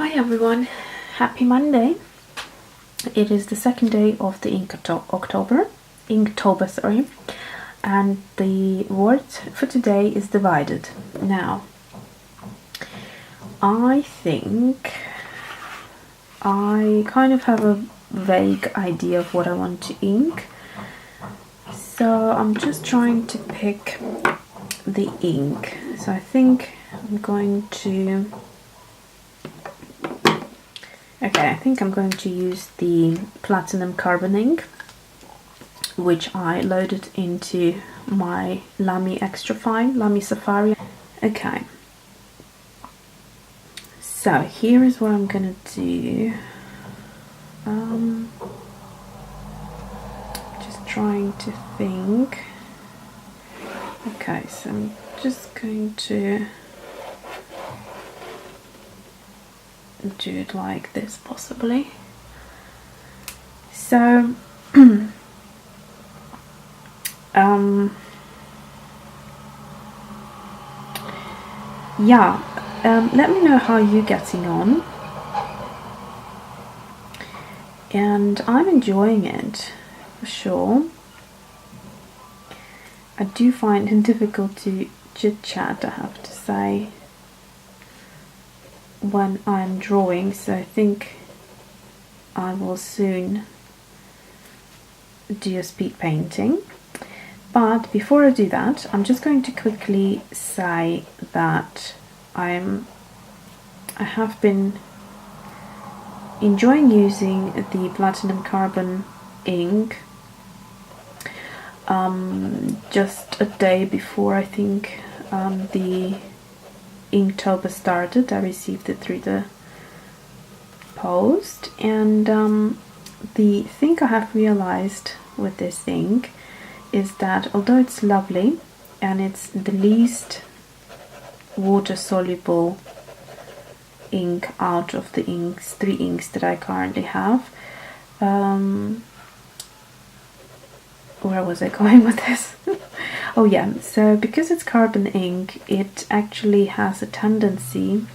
Hi everyone, happy Monday. It is the second day of the Inktober, sorry, and the word for today is divided. Now, I think I kind of have a vague idea of what I want to ink, so I'm just trying to pick the ink. So I think I'm going to use the platinum carbon ink, which I loaded into my Lamy Extra Fine, Lamy Safari. Okay, so here is what I'm gonna do. Just trying to think. Okay, so I'm just going to do it like this, possibly. So yeah, let me know how you're getting on, and I'm enjoying it for sure. I do find it difficult to chit chat, I have to say, when I'm drawing, so I think I will soon do a speed painting. But before I do that, I'm just going to quickly say that I have been enjoying using the platinum carbon ink. Just a day before, I think, the Inktober started, I received it through the post, and the thing I have realized with this ink is that although it's lovely and it's the least water soluble ink out of the three inks that I currently have, where was I going with this? Oh yeah, so because it's carbon ink, it actually has a tendency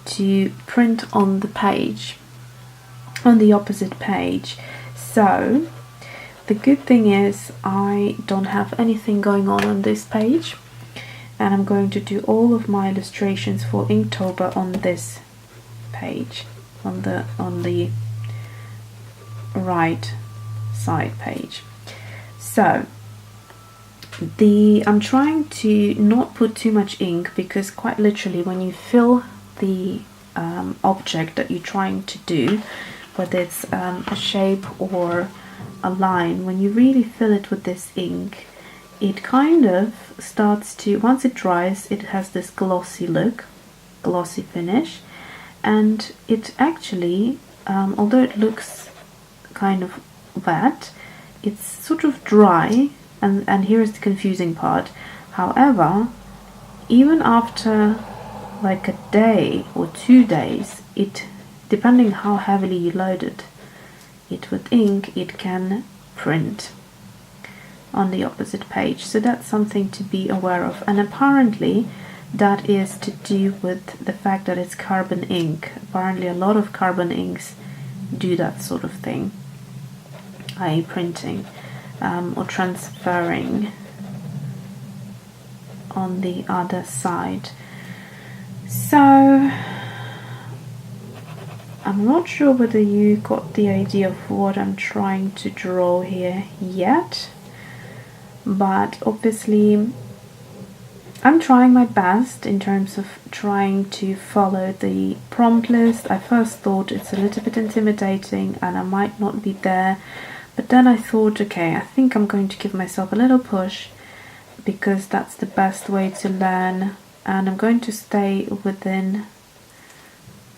to print on the page, on the opposite page. So the good thing is I don't have anything going on this page, and I'm going to do all of my illustrations for Inktober on this page, on the right side page. So I'm trying to not put too much ink, because quite literally when you fill the object that you're trying to do, whether it's a shape or a line, when you really fill it with this ink, it kind of starts to, once it dries, it has this glossy look, glossy finish, and it actually, although it looks kind of wet, it's sort of dry, and here's the confusing part. However, even after like a day or 2 days, it, depending how heavily you loaded it with ink, it can print on the opposite page. So that's something to be aware of, and apparently that is to do with the fact that it's carbon ink. Apparently a lot of carbon inks do that sort of thing, i.e. printing or transferring on the other side. So I'm not sure whether you got the idea of what I'm trying to draw here yet, but obviously I'm trying my best in terms of trying to follow the prompt list. I first thought it's a little bit intimidating and I might not be there, but then I thought, okay, I think I'm going to give myself a little push, because that's the best way to learn, and I'm going to stay within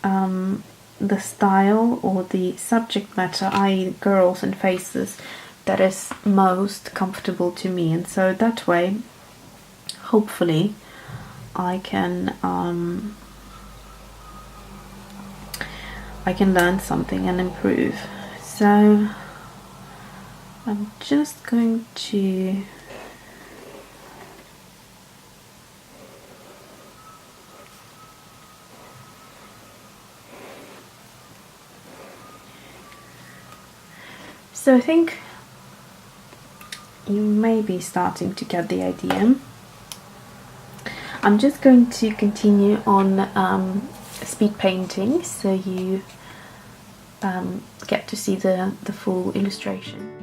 the style or the subject matter, i.e. girls and faces, that is most comfortable to me, and so that way hopefully I can learn something and improve. So I'm just going to So I think you may be starting to get the idea. I'm just going to continue on speed painting so you get to see the full illustration.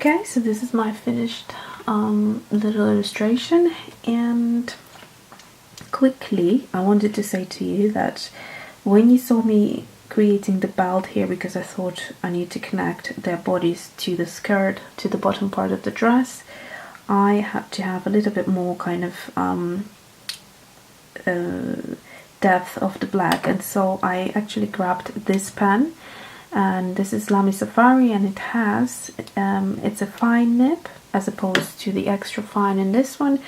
Okay, so this is my finished little illustration, and quickly I wanted to say to you that when you saw me creating the belt here, because I thought I need to connect their bodies to the skirt, to the bottom part of the dress, I had to have a little bit more kind of depth of the black, and so I actually grabbed this pen, and this is Lamy Safari, and it has it's a fine nib as opposed to the extra fine in this one,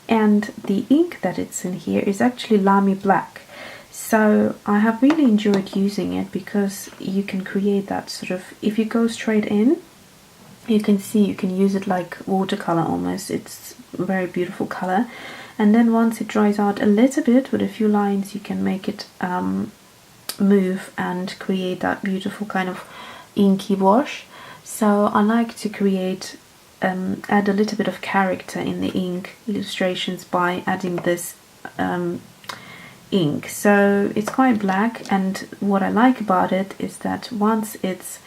and the ink that it's in here is actually Lamy Black. So I have really enjoyed using it because you can create that sort of, if you go straight in, you can see you can use it like watercolor almost. It's a very beautiful color, and then once it dries out a little bit with a few lines, you can make it move and create that beautiful kind of inky wash. So I like to create add a little bit of character in the ink illustrations by adding this ink. So it's quite black, and what I like about it is that once it's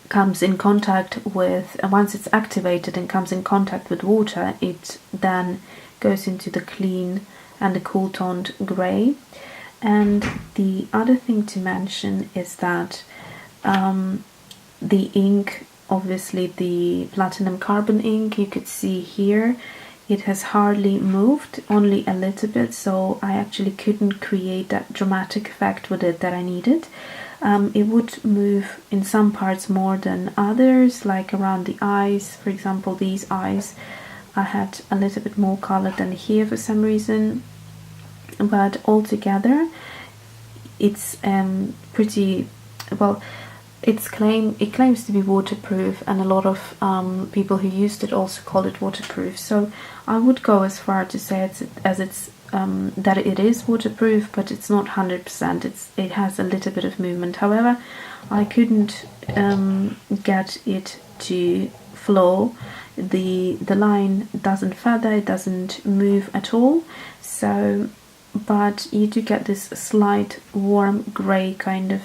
comes in contact with, once it's activated and comes in contact with water, it then goes into the clean and the cool toned grey. And the other thing to mention is that the ink, obviously the platinum carbon ink, you could see here, it has hardly moved, only a little bit, so I actually couldn't create that dramatic effect with it that I needed. It would move in some parts more than others, like around the eyes. For example, these eyes, I had a little bit more color than here for some reason, but altogether it's pretty well. It claims to be waterproof, and a lot of people who used it also call it waterproof. So I would go as far to say that it is waterproof, but it's not 100%. It has a little bit of movement. However, I couldn't get it to flow. The line doesn't feather, it doesn't move at all. So, but you do get this slight warm grey kind of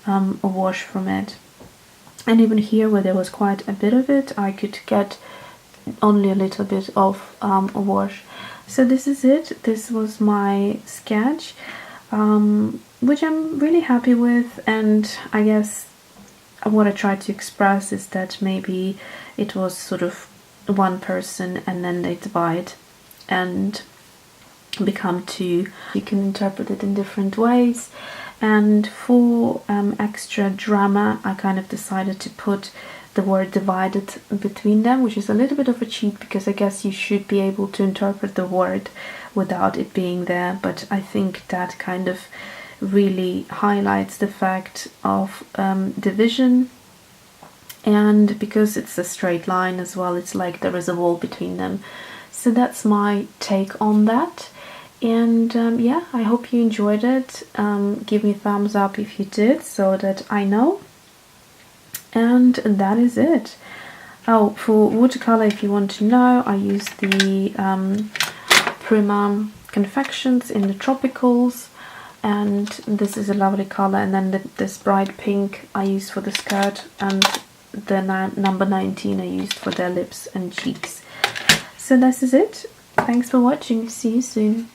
a wash from it. And even here, where there was quite a bit of it, I could get only a little bit of a wash. So this is it. This was my sketch, which I'm really happy with, and I guess what I tried to express is that maybe it was sort of one person and then they divide and become two. You can interpret it in different ways, and for extra drama I kind of decided to put the word divided between them, which is a little bit of a cheat because I guess you should be able to interpret the word without it being there, but I think that kind of really highlights the fact of division, and because it's a straight line as well, it's like there is a wall between them. So that's my take on that, and yeah, I hope you enjoyed it. Give me a thumbs up if you did, so that I know. And that is it. Oh, for watercolor, if you want to know, I use the Prima Confections in the Tropicals, and this is a lovely color. And then this bright pink I use for the skirt, and the number 19 I used for their lips and cheeks. So this is it. Thanks for watching. See you soon.